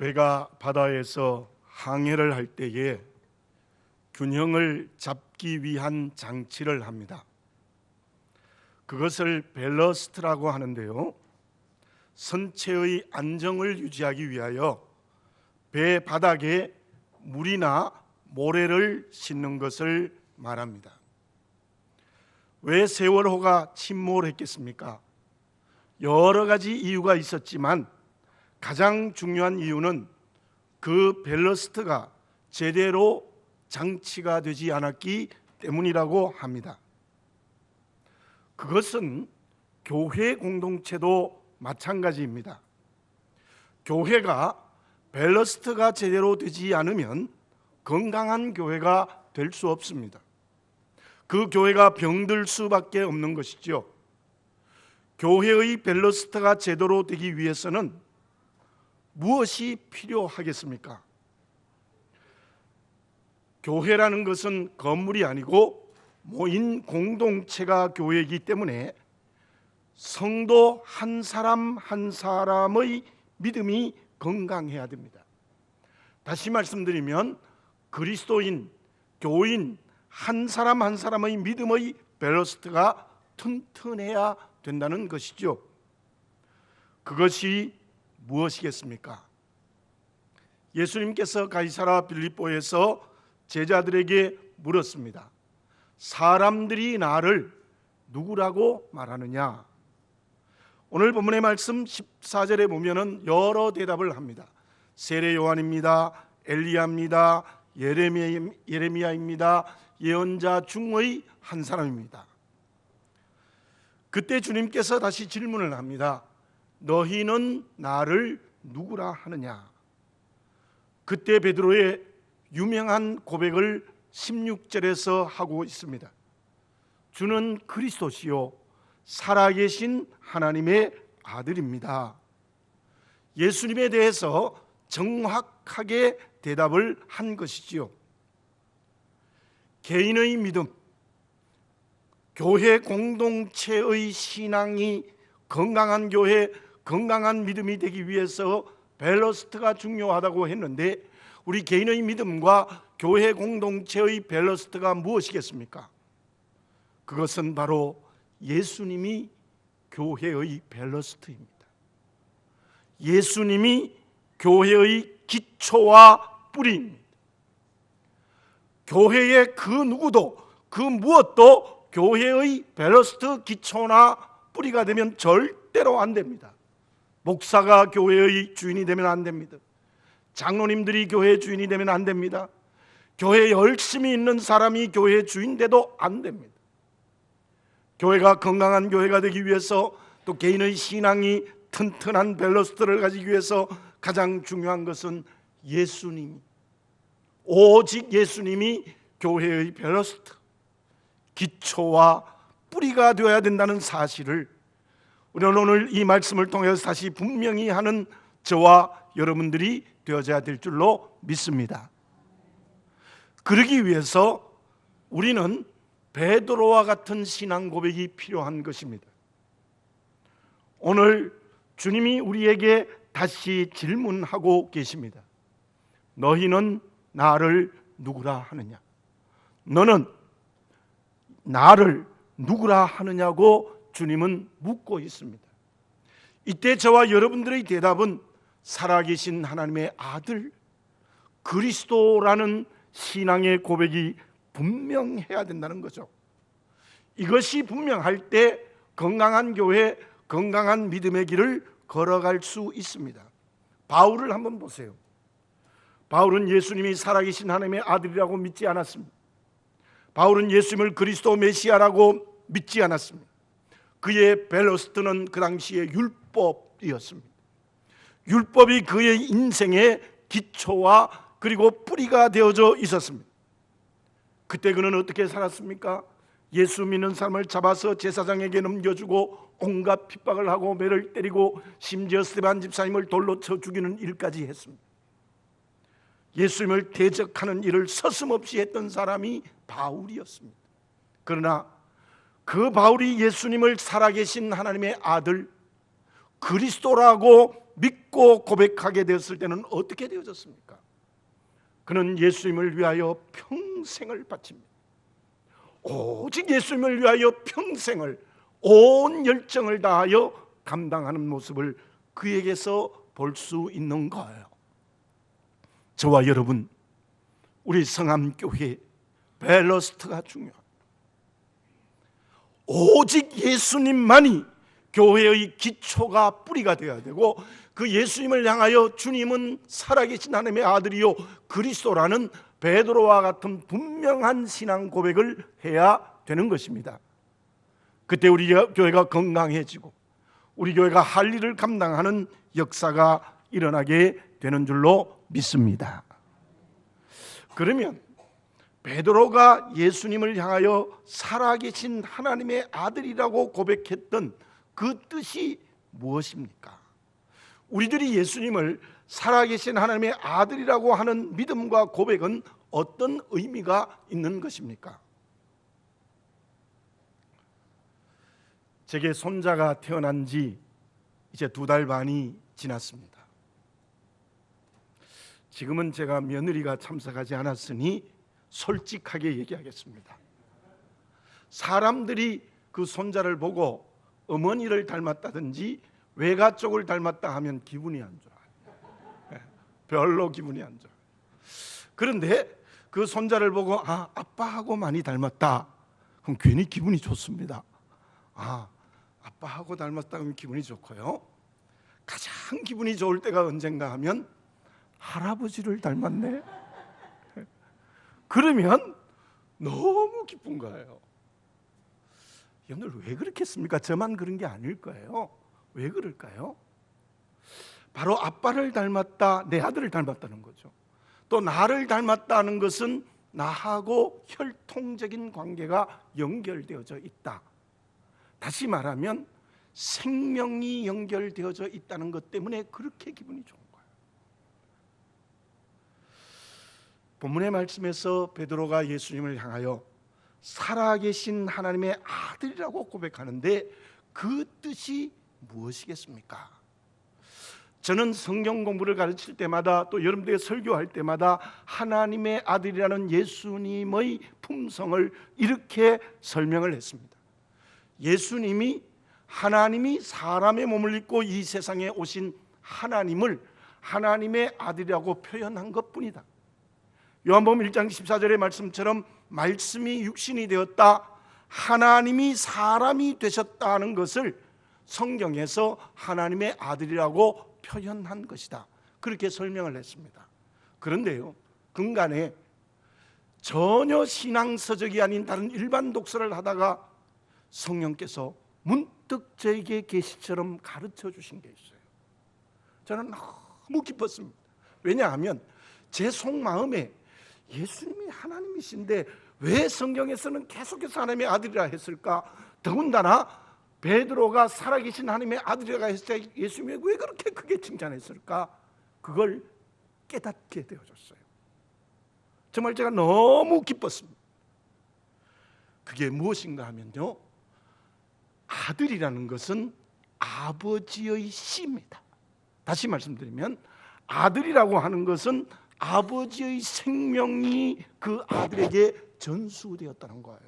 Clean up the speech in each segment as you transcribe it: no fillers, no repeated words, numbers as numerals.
배가 바다에서 항해를 할 때에 균형을 잡기 위한 장치를 합니다. 그것을 밸러스트라고 하는데요, 선체의 안정을 유지하기 위하여 배 바닥에 물이나 모래를 싣는 것을 말합니다. 왜 세월호가 침몰했겠습니까? 여러 가지 이유가 있었지만 가장 중요한 이유는 그 밸러스트가 제대로 장치가 되지 않았기 때문이라고 합니다. 그것은 교회 공동체도 마찬가지입니다. 교회가 밸러스트가 제대로 되지 않으면 건강한 교회가 될 수 없습니다. 그 교회가 병들 수밖에 없는 것이죠. 교회의 밸러스트가 제대로 되기 위해서는 무엇이 필요하겠습니까? 교회라는 것은 건물이 아니고 모인 공동체가 교회이기 때문에 성도 한 사람 한 사람의 믿음이 건강해야 됩니다. 다시 말씀드리면 그리스도인, 교인 한 사람 한 사람의 믿음의 밸러스트가 튼튼해야 된다는 것이죠. 그것이 무엇이겠습니까? 예수님께서 가이사랴 빌립보에서 제자들에게 물었습니다. 사람들이 나를 누구라고 말하느냐? 오늘 본문의 말씀 14절에 보면은 여러 대답을 합니다. 세례 요한입니다. 엘리야입니다. 예레미야입니다. 예언자 중의 한 사람입니다. 그때 주님께서 다시 질문을 합니다. 너희는 나를 누구라 하느냐? 그때 베드로의 유명한 고백을 16절에서 하고 있습니다. 주는 그리스도시요 살아계신 하나님의 아들입니다. 예수님에 대해서 정확하게 대답을 한 것이지요. 개인의 믿음, 교회 공동체의 신앙이 건강한 교회, 건강한 믿음이 되기 위해서 밸러스트가 중요하다고 했는데 우리 개인의 믿음과 교회 공동체의 밸러스트가 무엇이겠습니까? 그것은 바로 예수님이 교회의 밸러스트입니다. 예수님이 교회의 기초와 뿌리입니다. 교회의 그 누구도 그 무엇도 교회의 밸러스트 기초나 뿌리가 되면 절대로 안 됩니다. 목사가 교회의 주인이 되면 안 됩니다. 장로님들이 교회의 주인이 되면 안 됩니다. 교회에 열심히 있는 사람이 교회의 주인 돼도 안 됩니다. 교회가 건강한 교회가 되기 위해서 또 개인의 신앙이 튼튼한 밸러스트를 가지기 위해서 가장 중요한 것은 예수님, 오직 예수님이 교회의 밸러스트, 기초와 뿌리가 되어야 된다는 사실을 우리는 오늘 이 말씀을 통해서 다시 분명히 하는 저와 여러분들이 되어져야 될 줄로 믿습니다. 그러기 위해서 우리는 베드로와 같은 신앙 고백이 필요한 것입니다. 오늘 주님이 우리에게 다시 질문하고 계십니다. 너희는 나를 누구라 하느냐? 너는 나를 누구라 하느냐고 주님은 묻고 있습니다. 이때 저와 여러분들의 대답은 살아계신 하나님의 아들 그리스도라는 신앙의 고백이 분명해야 된다는 거죠. 이것이 분명할 때 건강한 교회, 건강한 믿음의 길을 걸어갈 수 있습니다. 바울을 한번 보세요. 바울은 예수님이 살아계신 하나님의 아들이라고 믿지 않았습니다. 바울은 예수님을 그리스도 메시아라고 믿지 않았습니다. 그의 밸러스트는 그 당시에 율법이었습니다. 율법이 그의 인생의 기초와 그리고 뿌리가 되어져 있었습니다. 그때 그는 어떻게 살았습니까? 예수 믿는 사람을 잡아서 제사장에게 넘겨주고 온갖 핍박을 하고 매를 때리고 심지어 스데반 집사님을 돌로 쳐 죽이는 일까지 했습니다. 예수님을 대적하는 일을 서슴없이 했던 사람이 바울이었습니다. 그러나 그 바울이 예수님을 살아계신 하나님의 아들 그리스도라고 믿고 고백하게 되었을 때는 어떻게 되어졌습니까? 그는 예수님을 위하여 평생을 바칩니다. 오직 예수님을 위하여 평생을 온 열정을 다하여 감당하는 모습을 그에게서 볼 수 있는 거예요. 저와 여러분, 우리 성암교회 벨러스트가 중요합니다. 오직 예수님만이 교회의 기초가 뿌리가 되어야 되고, 그 예수님을 향하여 주님은 살아계신 하나님의 아들이요 그리스도라는 베드로와 같은 분명한 신앙 고백을 해야 되는 것입니다. 그때 우리 교회가 건강해지고 우리 교회가 할 일을 감당하는 역사가 일어나게 되는 줄로 믿습니다. 그러면 베드로가 예수님을 향하여 살아계신 하나님의 아들이라고 고백했던 그 뜻이 무엇입니까? 우리들이 예수님을 살아계신 하나님의 아들이라고 하는 믿음과 고백은 어떤 의미가 있는 것입니까? 제게 손자가 태어난 지 이제 2달 반이 지났습니다. 지금은 제가 며느리가 참석하지 않았으니 솔직하게 얘기하겠습니다. 사람들이 그 손자를 보고 어머니를 닮았다든지 외가 쪽을 닮았다 하면 기분이 안 좋아요. 별로 기분이 안 좋아요. 그런데 그 손자를 보고 아빠하고 많이 닮았다, 그럼 괜히 기분이 좋습니다. 아빠하고 닮았다 그러면 기분이 좋고요, 가장 기분이 좋을 때가 언젠가 하면 할아버지를 닮았네, 그러면 너무 기쁜 거예요. 여러분들 왜 그렇겠습니까? 저만 그런 게 아닐 거예요. 왜 그럴까요? 바로 아빠를 닮았다, 내 아들을 닮았다는 거죠. 또 나를 닮았다는 것은 나하고 혈통적인 관계가 연결되어져 있다. 다시 말하면 생명이 연결되어져 있다는 것 때문에 그렇게 기분이 좋은 거예요. 본문의 말씀에서 베드로가 예수님을 향하여 살아계신 하나님의 아들이라고 고백하는데 그 뜻이 무엇이겠습니까? 저는 성경 공부를 가르칠 때마다 또 여러분들에게 설교할 때마다 하나님의 아들이라는 예수님의 품성을 이렇게 설명을 했습니다. 예수님이 하나님이 사람의 몸을 입고 이 세상에 오신 하나님을 하나님의 아들이라고 표현한 것뿐이다. 요한복음 1장 14절의 말씀처럼 말씀이 육신이 되었다, 하나님이 사람이 되셨다는 것을 성경에서 하나님의 아들이라고 표현한 것이다, 그렇게 설명을 했습니다. 그런데요, 근간에 전혀 신앙서적이 아닌 다른 일반 독서를 하다가 성령께서 문득 저에게 계시처럼 가르쳐 주신 게 있어요. 저는 너무 기뻤습니다. 왜냐하면 제 속마음에 예수님이 하나님이신데 왜 성경에서는 계속해서 하나님의 아들이라 했을까? 더군다나 베드로가 살아계신 하나님의 아들이라 했을 때 예수님이 왜 그렇게 크게 칭찬했을까? 그걸 깨닫게 되어졌어요. 정말 제가 너무 기뻤습니다. 그게 무엇인가 하면요, 아들이라는 것은 아버지의 씨입니다. 다시 말씀드리면 아들이라고 하는 것은 아버지의 생명이 그 아들에게 전수되었다는 거예요.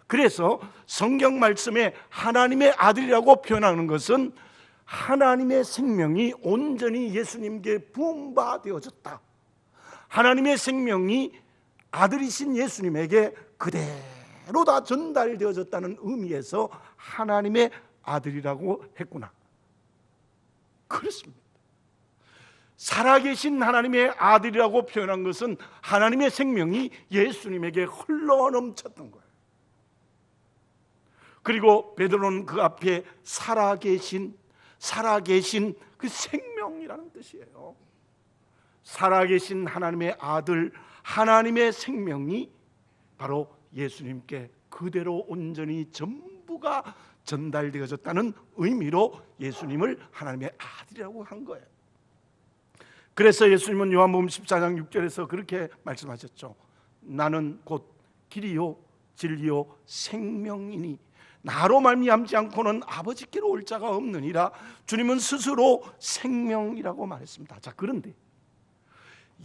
그래서 성경 말씀에 하나님의 아들이라고 표현하는 것은 하나님의 생명이 온전히 예수님께 부음받아졌다, 하나님의 생명이 아들이신 예수님에게 그대로 다 전달되어졌다는 의미에서 하나님의 아들이라고 했구나, 그렇습니다. 살아계신 하나님의 아들이라고 표현한 것은 하나님의 생명이 예수님에게 흘러넘쳤던 거예요. 그리고 베드로는 그 앞에 살아계신 그 생명이라는 뜻이에요. 살아계신 하나님의 아들, 하나님의 생명이 바로 예수님께 그대로 온전히 전부가 전달되어졌다는 의미로 예수님을 하나님의 아들이라고 한 거예요. 그래서 예수님은 요한복음 14장 6절에서 그렇게 말씀하셨죠. 나는 곧 길이요 진리요 생명이니 나로 말미암지 않고는 아버지께로 올 자가 없느니라. 주님은 스스로 생명이라고 말했습니다. 자, 그런데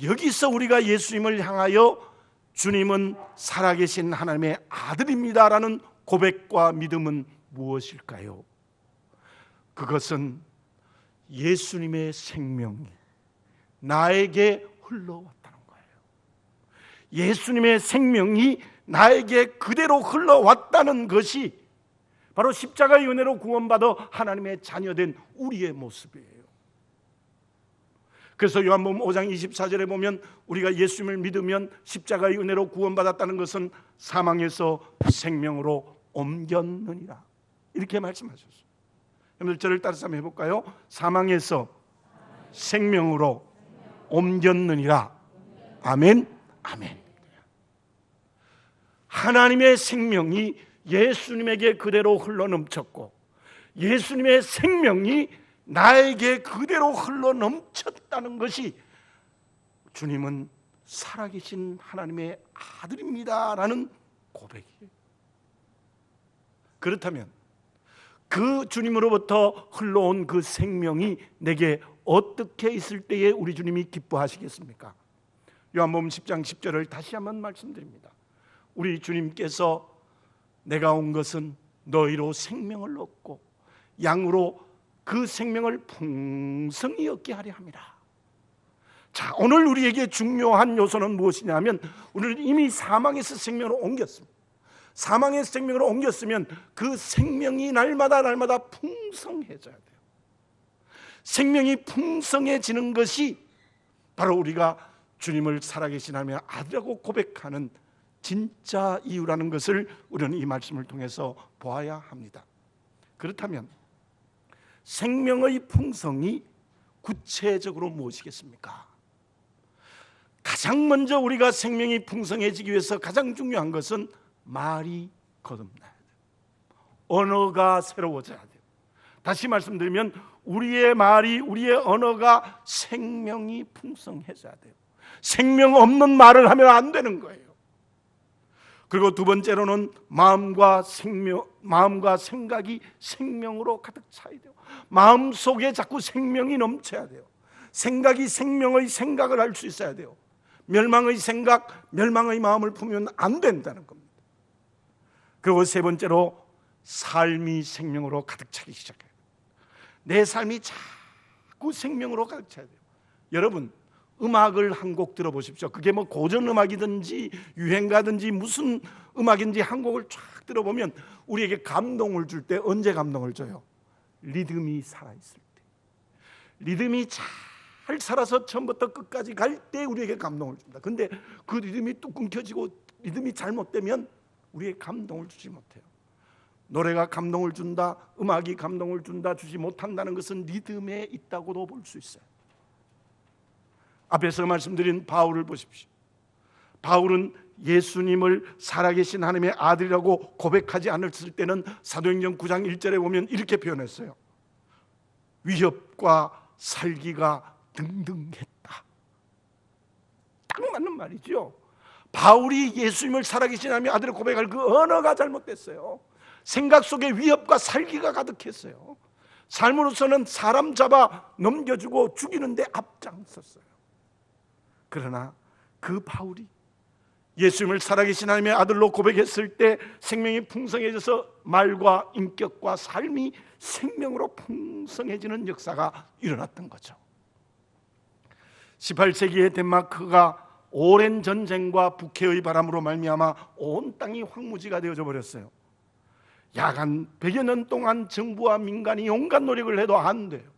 여기서 우리가 예수님을 향하여 주님은 살아계신 하나님의 아들입니다라는 고백과 믿음은 무엇일까요? 그것은 예수님의 생명이 나에게 흘러왔다는 거예요. 예수님의 생명이 나에게 그대로 흘러왔다는 것이 바로 십자가의 은혜로 구원받아 하나님의 자녀된 우리의 모습이에요. 그래서 요한복음 5장 24절에 보면 우리가 예수님을 믿으면 십자가의 은혜로 구원받았다는 것은 사망에서 생명으로 옮겼느니라, 이렇게 말씀하셨어요. 여러분들 저를 따라서 한번 해볼까요? 사망에서 생명으로 옮겼느니라. 아멘, 아멘. 하나님의 생명이 예수님에게 그대로 흘러넘쳤고 예수님의 생명이 나에게 그대로 흘러넘쳤다는 것이 주님은 살아계신 하나님의 아들입니다라는 고백이에요. 그렇다면 그 주님으로부터 흘러온 그 생명이 내게 어떻게 있을 때에 우리 주님이 기뻐하시겠습니까? 요한복음 10장 10절을 다시 한번 말씀드립니다. 우리 주님께서 내가 온 것은 너희로 생명을 얻고 양으로 그 생명을 풍성히 얻게 하려 함이라. 자, 오늘 우리에게 중요한 요소는 무엇이냐면 우리는 이미 사망에서 생명으로 옮겼습니다. 사망의 생명으로 옮겼으면 그 생명이 날마다 풍성해져야 돼요. 생명이 풍성해지는 것이 바로 우리가 주님을 살아계신 하나님의 아들이라고 고백하는 진짜 이유라는 것을 우리는 이 말씀을 통해서 보아야 합니다. 그렇다면 생명의 풍성이 구체적으로 무엇이겠습니까? 가장 먼저 우리가 생명이 풍성해지기 위해서 가장 중요한 것은 말이 거듭나야 돼요. 언어가 새로워져야 돼요. 다시 말씀드리면 우리의 말이, 우리의 언어가 생명이 풍성해져야 돼요. 생명 없는 말을 하면 안 되는 거예요. 그리고 두 번째로는 마음과 생각이 생명으로 가득 차야 돼요. 마음 속에 자꾸 생명이 넘쳐야 돼요. 생각이 생명의 생각을 할 수 있어야 돼요. 멸망의 생각, 멸망의 마음을 품으면 안 된다는 겁니다. 그리고 세 번째로 삶이 생명으로 가득 차기 시작해요. 내 삶이 자꾸 생명으로 가득 차야 돼요. 여러분, 음악을 한 곡 들어보십시오. 그게 뭐 고전 음악이든지 유행가든지 무슨 음악인지 한 곡을 쫙 들어보면 우리에게 감동을 줄 때 언제 감동을 줘요? 리듬이 살아있을 때. 리듬이 잘 살아서 처음부터 끝까지 갈 때 우리에게 감동을 줍니다. 근데 그 리듬이 뚝 끊겨지고 리듬이 잘못되면 우리에게 감동을 주지 못해요. 노래가 감동을 준다, 음악이 감동을 준다, 주지 못한다는 것은 리듬에 있다고도 볼 수 있어요. 앞에서 말씀드린 바울을 보십시오. 바울은 예수님을 살아계신 하나님의 아들이라고 고백하지 않았을 때는 사도행전 9장 1절에 보면 이렇게 표현했어요. 위협과 살기가 등등했다. 딱 맞는 말이죠. 바울이 예수님을 살아계신 하나님의 아들을 고백할 그 언어가 잘못됐어요. 생각 속에 위협과 살기가 가득했어요. 삶으로서는 사람 잡아 넘겨주고 죽이는데 앞장섰어요. 그러나 그 바울이 예수님을 살아계신 하나님의 아들로 고백했을 때 생명이 풍성해져서 말과 인격과 삶이 생명으로 풍성해지는 역사가 일어났던 거죠. 18세기의 덴마크가 오랜 전쟁과 북해의 바람으로 말미암아 온 땅이 황무지가 되어져 버렸어요. 약 한 100여 년 동안 정부와 민간이 온갖 노력을 해도 안 돼요.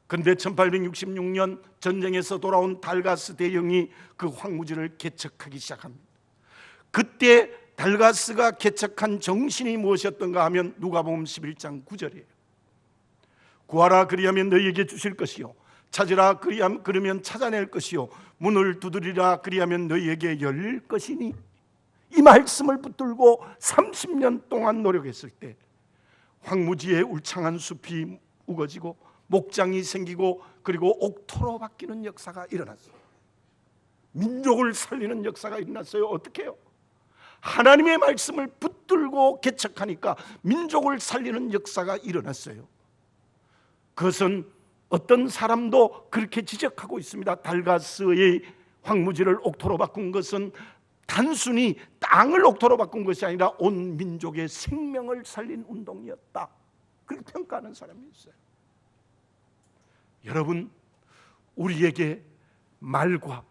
그런데 1866년 전쟁에서 돌아온 달가스 대령이 그 황무지를 개척하기 시작합니다. 그때 달가스가 개척한 정신이 무엇이었던가 하면 누가복음 11장 9절이에요. 구하라 그리하면 너희에게 주실 것이요, 찾으라 그러면 찾아낼 것이요, 문을 두드리라 그리하면 너희에게 열릴 것이니. 이 말씀을 붙들고 30년 동안 노력했을 때 황무지에 울창한 숲이 우거지고 목장이 생기고 그리고 옥토로 바뀌는 역사가 일어났어요. 민족을 살리는 역사가 일어났어요. 어떻게 해요? 하나님의 말씀을 붙들고 개척하니까 민족을 살리는 역사가 일어났어요. 그것은 어떤 사람도 그렇게 지적하고 있습니다. 달가스의 황무지를 옥토로 바꾼 것은 단순히 땅을 옥토로 바꾼 것이 아니라 온 민족의 생명을 살린 운동이었다, 그렇게 평가하는 사람이 있어요. 여러분, 우리에게 말과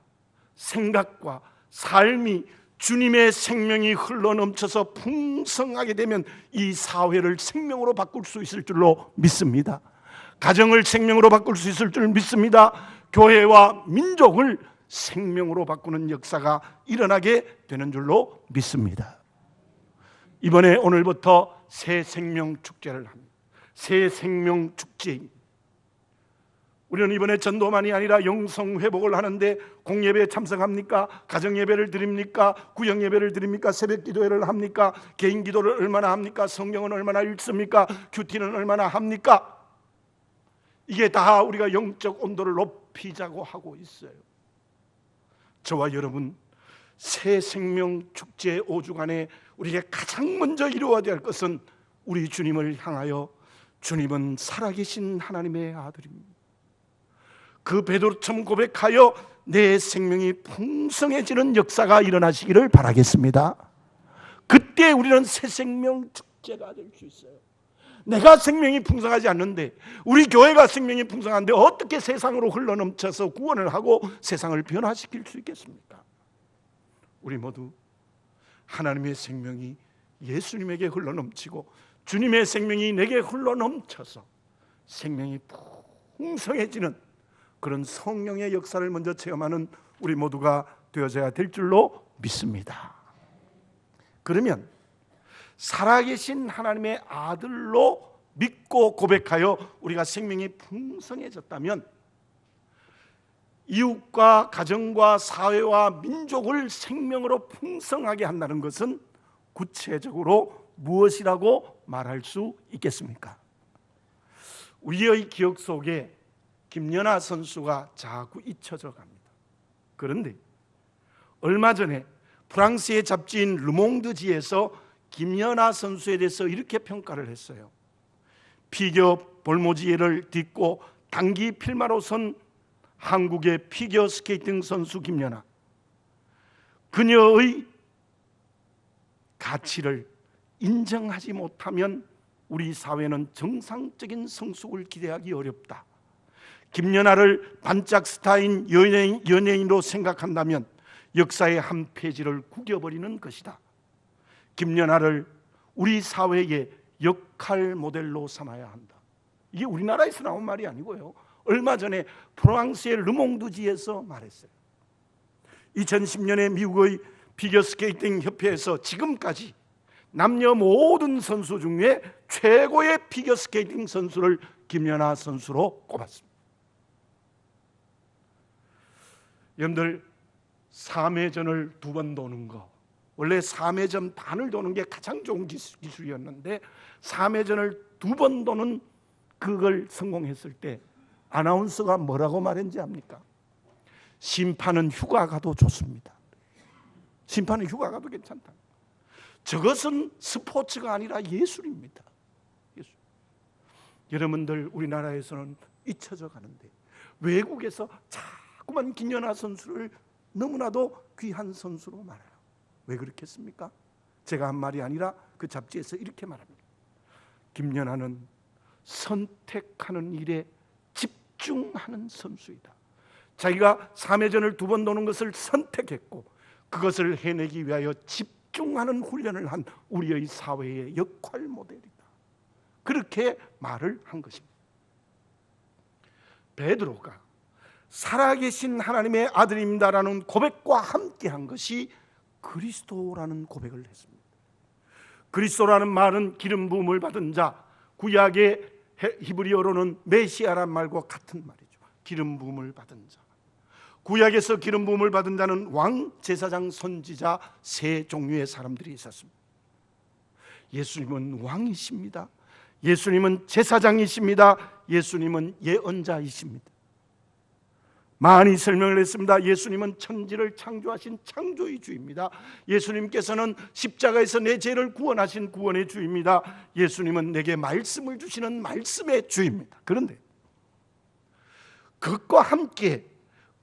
생각과 삶이 주님의 생명이 흘러넘쳐서 풍성하게 되면 이 사회를 생명으로 바꿀 수 있을 줄로 믿습니다. 가정을 생명으로 바꿀 수 있을 줄 믿습니다. 교회와 민족을 생명으로 바꾸는 역사가 일어나게 되는 줄로 믿습니다. 이번에 오늘부터 새 생명 축제를 합니다. 새 생명 축제입니다. 우리는 이번에 전도만이 아니라 영성 회복을 하는데 공예배에 참석합니까? 가정예배를 드립니까? 구역예배를 드립니까? 새벽기도회를 합니까? 개인기도를 얼마나 합니까? 성경은 얼마나 읽습니까? 큐티는 얼마나 합니까? 이게 다 우리가 영적 온도를 높이자고 하고 있어요. 저와 여러분, 새 생명 축제 5주간에 우리에게 가장 먼저 이루어야 될 것은 우리 주님을 향하여 주님은 살아계신 하나님의 아들입니다, 그 베드로처럼 고백하여 내 생명이 풍성해지는 역사가 일어나시기를 바라겠습니다. 그때 우리는 새 생명 축제가 될 수 있어요. 내가 생명이 풍성하지 않는데, 우리 교회가 생명이 풍성한데 어떻게 세상으로 흘러넘쳐서 구원을 하고 세상을 변화시킬 수 있겠습니까? 우리 모두 하나님의 생명이 예수님에게 흘러넘치고 주님의 생명이 내게 흘러넘쳐서 생명이 풍성해지는 그런 성령의 역사를 먼저 체험하는 우리 모두가 되어져야 될 줄로 믿습니다. 그러면 살아계신 하나님의 아들로 믿고 고백하여 우리가 생명이 풍성해졌다면 이웃과 가정과 사회와 민족을 생명으로 풍성하게 한다는 것은 구체적으로 무엇이라고 말할 수 있겠습니까? 우리의 기억 속에 김연아 선수가 자꾸 잊혀져 갑니다. 그런데 얼마 전에 프랑스의 잡지인 르몽드지에서 김연아 선수에 대해서 이렇게 평가를 했어요. 피겨 볼모지에를 딛고 단기 필마로 선 한국의 피겨 스케이팅 선수 김연아, 그녀의 가치를 인정하지 못하면 우리 사회는 정상적인 성숙을 기대하기 어렵다. 김연아를 반짝 스타인 연예인으로 생각한다면 역사의 한 페이지를 구겨버리는 것이다. 김연아를 우리 사회의 역할 모델로 삼아야 한다. 이게 우리나라에서 나온 말이 아니고요, 얼마 전에 프랑스의 르몽드지에서 말했어요. 2010년에 미국의 피겨스케이팅 협회에서 지금까지 남녀 모든 선수 중에 최고의 피겨스케이팅 선수를 김연아 선수로 꼽았습니다. 여러분들, 3회전을 2번 도는 거, 원래 3회전 반을 도는 게 가장 좋은 기술이었는데 3회전을 2번 도는 그걸 성공했을 때 아나운서가 뭐라고 말했는지 압니까? 심판은 휴가 가도 좋습니다. 심판은 휴가 가도 괜찮다. 저것은 스포츠가 아니라 예술입니다. 예술. 여러분들, 우리나라에서는 잊혀져 가는데 외국에서 자꾸만 김연아 선수를 너무나도 귀한 선수로 말해요. 왜 그렇겠습니까? 제가 한 말이 아니라 그 잡지에서 이렇게 말합니다. 김연아는 선택하는 일에 집중하는 선수이다. 자기가 3회전을 2번 도는 것을 선택했고 그것을 해내기 위하여 집중하는 훈련을 한 우리의 사회의 역할 모델이다. 그렇게 말을 한 것입니다. 베드로가 살아계신 하나님의 아들입니다라는 고백과 함께한 것이 그리스도라는 고백을 했습니다. 그리스도라는 말은 기름 부음을 받은 자, 구약의 히브리어로는 메시아란 말과 같은 말이죠. 기름 부음을 받은 자. 구약에서 기름 부음을 받은 자는 왕, 제사장, 선지자 세 종류의 사람들이 있었습니다. 예수님은 왕이십니다. 예수님은 제사장이십니다. 예수님은 예언자이십니다. 많이 설명을 했습니다. 예수님은 천지를 창조하신 창조의 주입니다. 예수님께서는 십자가에서 내 죄를 구원하신 구원의 주입니다. 예수님은 내게 말씀을 주시는 말씀의 주입니다. 그런데 그것과 함께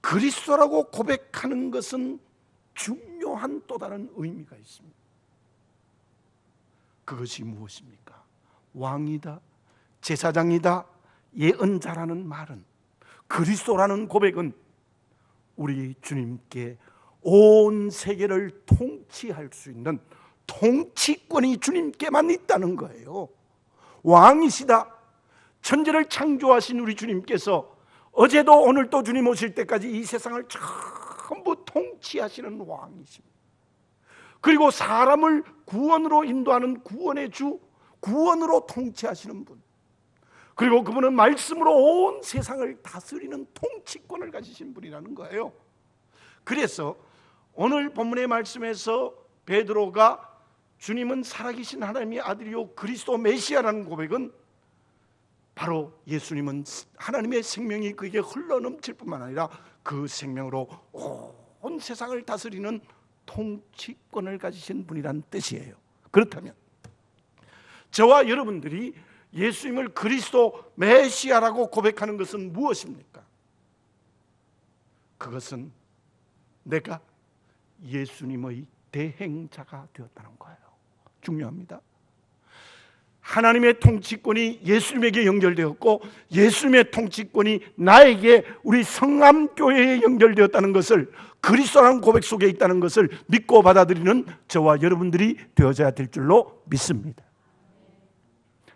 그리스도라고 고백하는 것은 중요한 또 다른 의미가 있습니다. 그것이 무엇입니까? 왕이다, 제사장이다, 예언자라는 말은, 그리스도라는 고백은 우리 주님께 온 세계를 통치할 수 있는 통치권이 주님께만 있다는 거예요. 왕이시다. 천지를 창조하신 우리 주님께서 어제도 오늘도 주님 오실 때까지 이 세상을 전부 통치하시는 왕이십니다. 그리고 사람을 구원으로 인도하는 구원의 주, 구원으로 통치하시는 분, 그리고 그분은 말씀으로 온 세상을 다스리는 통치권을 가지신 분이라는 거예요. 그래서 오늘 본문의 말씀에서 베드로가 주님은 살아계신 하나님의 아들이요 그리스도 메시아라는 고백은 바로 예수님은 하나님의 생명이 그에게 흘러넘칠 뿐만 아니라 그 생명으로 온 세상을 다스리는 통치권을 가지신 분이란 뜻이에요. 그렇다면 저와 여러분들이 예수님을 그리스도 메시아라고 고백하는 것은 무엇입니까? 그것은 내가 예수님의 대행자가 되었다는 거예요. 중요합니다. 하나님의 통치권이 예수님에게 연결되었고 예수님의 통치권이 나에게 우리 성암교회에 연결되었다는 것을, 그리스도라는 고백 속에 있다는 것을 믿고 받아들이는 저와 여러분들이 되어져야 될 줄로 믿습니다.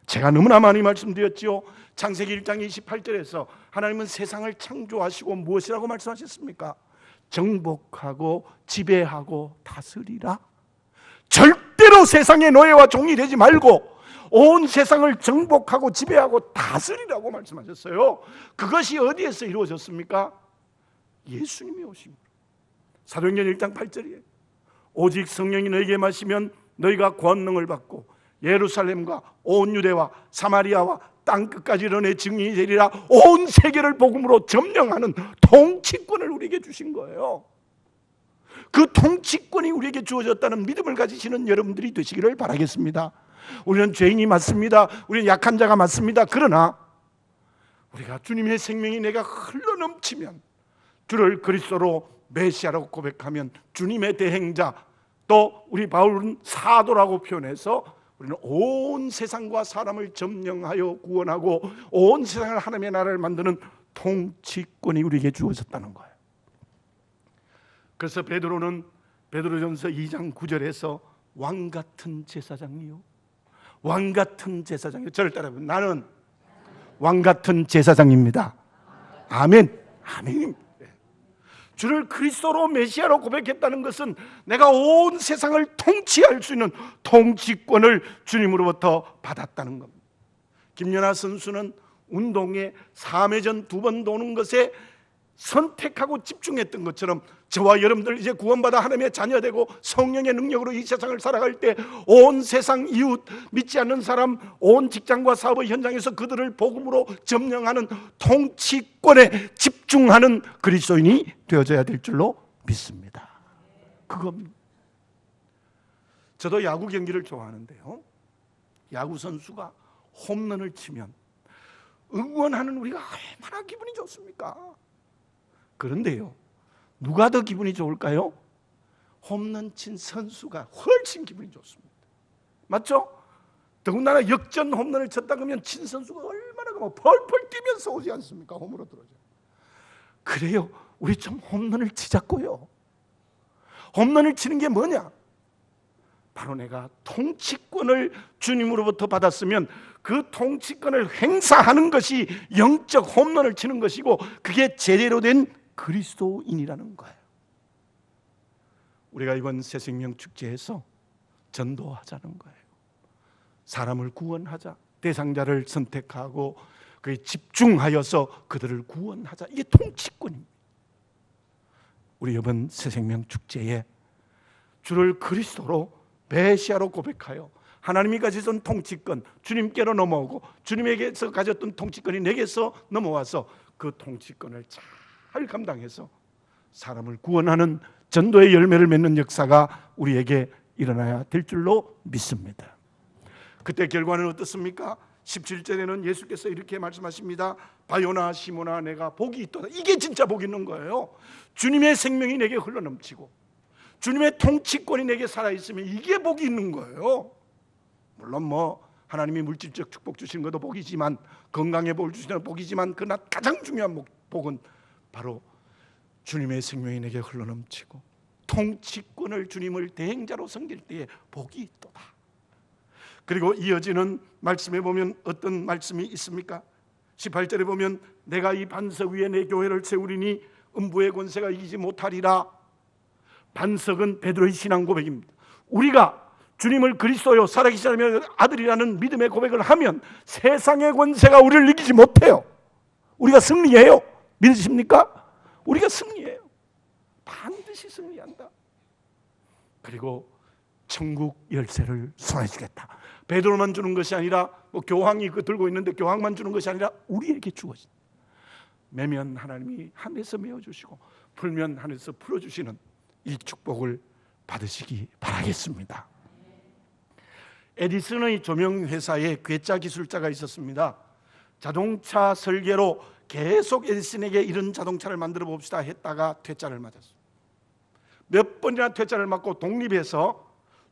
제가 너무나 많이 말씀드렸지요. 창세기 1장 28절에서 하나님은 세상을 창조하시고 무엇이라고 말씀하셨습니까? 정복하고 지배하고 다스리라. 절대로 세상의 노예와 종이 되지 말고 온 세상을 정복하고 지배하고 다스리라고 말씀하셨어요. 그것이 어디에서 이루어졌습니까? 예수님이 오십니다. 사도행전 1장 8절이에요. 오직 성령이 너에게 마시면 너희가 권능을 받고 예루살렘과 온 유대와 사마리아와 땅끝까지 이르내 증인이 되리라. 온 세계를 복음으로 점령하는 통치권을 우리에게 주신 거예요. 그 통치권이 우리에게 주어졌다는 믿음을 가지시는 여러분들이 되시기를 바라겠습니다. 우리는 죄인이 맞습니다. 우리는 약한 자가 맞습니다. 그러나 우리가 주님의 생명이 내가 흘러넘치면, 주를 그리스도로 메시아라고 고백하면 주님의 대행자, 또 우리 바울은 사도라고 표현해서 우리는 온 세상과 사람을 점령하여 구원하고 온 세상을 하나님의 나라를 만드는 통치권이 우리에게 주어졌다는 거예요. 그래서 베드로는 베드로전서 2장 9절에서 왕같은 제사장이요, 왕같은 제사장이요. 저를 따라해보면 나는 왕같은 제사장입니다. 아멘. 아멘입니다. 주를 그리스도로 메시아로 고백했다는 것은 내가 온 세상을 통치할 수 있는 통치권을 주님으로부터 받았다는 겁니다. 김연아 선수는 운동에 3회전 2번 도는 것에 선택하고 집중했던 것처럼 저와 여러분들 이제 구원받아 하나님의 자녀되고 성령의 능력으로 이 세상을 살아갈 때 온 세상 이웃, 믿지 않는 사람, 온 직장과 사업의 현장에서 그들을 복음으로 점령하는 통치권에 집중하는 그리스도인이 되어져야 될 줄로 믿습니다. 그겁니다. 저도 야구 경기를 좋아하는데요, 야구 선수가 홈런을 치면 응원하는 우리가 얼마나 기분이 좋습니까? 그런데요, 누가 더 기분이 좋을까요? 홈런 친 선수가 훨씬 기분이 좋습니다. 맞죠? 더군다나 역전 홈런을 쳤다 그러면 친 선수가 얼마나 펄펄 뛰면서 오지 않습니까? 홈으로 들어오죠. 그래요, 우리 좀 홈런을 치자고요. 홈런을 치는 게 뭐냐? 바로 내가 통치권을 주님으로부터 받았으면 그 통치권을 행사하는 것이 영적 홈런을 치는 것이고, 그게 제대로 된 그리스도인이라는 거예요. 우리가 이번 새생명 축제에서 전도하자는 거예요. 사람을 구원하자, 대상자를 선택하고 그에 집중하여서 그들을 구원하자. 이게 통치권입니다. 우리 이번 새생명 축제에 주를 그리스도로 메시아로 고백하여 하나님이 가지던 통치권 주님께로 넘어오고 주님에게서 가졌던 통치권이 내게서 넘어와서 그 통치권을 잘 잘 감당해서 사람을 구원하는 전도의 열매를 맺는 역사가 우리에게 일어나야 될 줄로 믿습니다. 그때 결과는 어떻습니까? 17절에는 예수께서 이렇게 말씀하십니다. 바요나 시모나 내가 복이 있도다. 이게 진짜 복 있는 거예요. 주님의 생명이 내게 흘러넘치고 주님의 통치권이 내게 살아있으면 이게 복이 있는 거예요. 물론 하나님이 물질적 축복 주시는 것도 복이지만, 건강의 복을 주시는 복이지만, 그러나 가장 중요한 복은 바로 주님의 생명이 내게 흘러넘치고 통치권을 주님을 대행자로 섬길 때에 복이 있도다. 그리고 이어지는 말씀에 보면 어떤 말씀이 있습니까? 18절에 보면 내가 이 반석 위에 내 교회를 세우리니 음부의 권세가 이기지 못하리라. 반석은 베드로의 신앙 고백입니다. 우리가 주님을 그리스도요 살아계신 하나님의 아들이라는 믿음의 고백을 하면 세상의 권세가 우리를 이기지 못해요. 우리가 승리해요. 믿으십니까? 우리가 승리해요. 반드시 승리한다. 그리고 천국 열쇠를 손에 주겠다. 베드로만 주는 것이 아니라 교황이 들고 있는데 교황만 주는 것이 아니라 우리에게 주어진, 매면 하나님이 하늘에서 메어주시고 풀면 하늘에서 풀어주시는 이 축복을 받으시기 바라겠습니다. 에디슨의 조명회사에 괴짜 기술자가 있었습니다. 자동차 설계로 계속 에디슨에게 이런 자동차를 만들어 봅시다 했다가 퇴짜를 맞았어요. 몇 번이나 퇴짜를 맞고 독립해서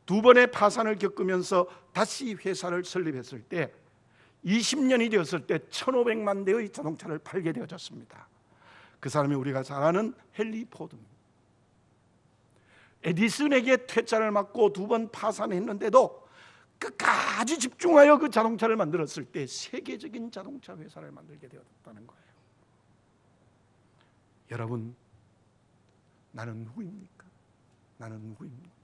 2번의 파산을 겪으면서 다시 회사를 설립했을 때 20년이 되었을 때 1,500만 대의 자동차를 팔게 되어졌습니다. 그 사람이 우리가 잘 아는 헨리 포드입니다. 에디슨에게 퇴짜를 맞고 2번 파산했는데도 끝까지 집중하여 그 자동차를 만들었을 때 세계적인 자동차 회사를 만들게 되었다는 거예요. 여러분, 나는 누구입니까? 나는 누구입니까?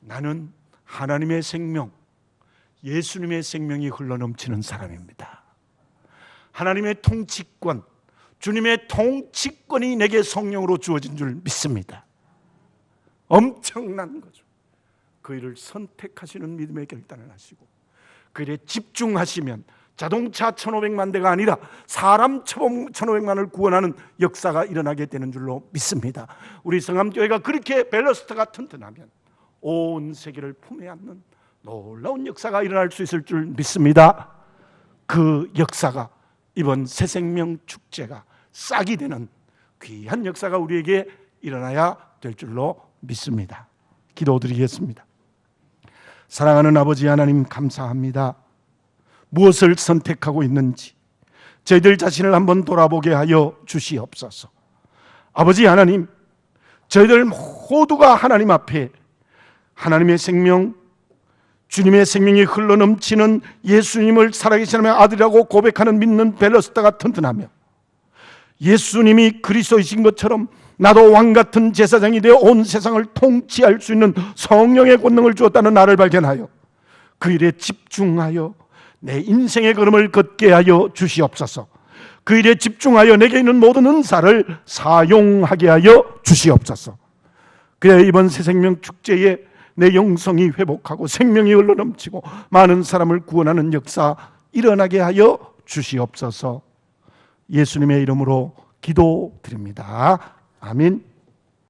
나는 하나님의 생명, 예수님의 생명이 흘러넘치는 사람입니다. 하나님의 통치권, 주님의 통치권이 내게 성령으로 주어진 줄 믿습니다. 엄청난 거죠. 그 일을 선택하시는 믿음의 결단을 하시고 그 일에 집중하시면 자동차 1,500만 대가 아니라 사람 1,500만을 구원하는 역사가 일어나게 되는 줄로 믿습니다. 우리 성암교회가 그렇게 밸러스트가 튼튼하면 온 세계를 품에 안는 놀라운 역사가 일어날 수 있을 줄 믿습니다. 그 역사가 이번 새생명 축제가 싹이 되는 귀한 역사가 우리에게 일어나야 될 줄로 믿습니다. 기도드리겠습니다. 사랑하는 아버지 하나님, 감사합니다. 무엇을 선택하고 있는지 저희들 자신을 한번 돌아보게 하여 주시옵소서. 아버지 하나님, 저희들 모두가 하나님 앞에 하나님의 생명, 주님의 생명이 흘러넘치는 예수님을 살아계신 하나님의 아들이라고 고백하는 믿는 밸러스트가 튼튼하며 예수님이 그리스도이신 것처럼 나도 왕같은 제사장이 되어 온 세상을 통치할 수 있는 성령의 권능을 주었다는 나를 발견하여 그 일에 집중하여 내 인생의 걸음을 걷게 하여 주시옵소서. 그 일에 집중하여 내게 있는 모든 은사를 사용하게 하여 주시옵소서. 그래야 이번 새생명 축제에 내 영성이 회복하고 생명이 흘러넘치고 많은 사람을 구원하는 역사 일어나게 하여 주시옵소서. 예수님의 이름으로 기도드립니다. 아멘.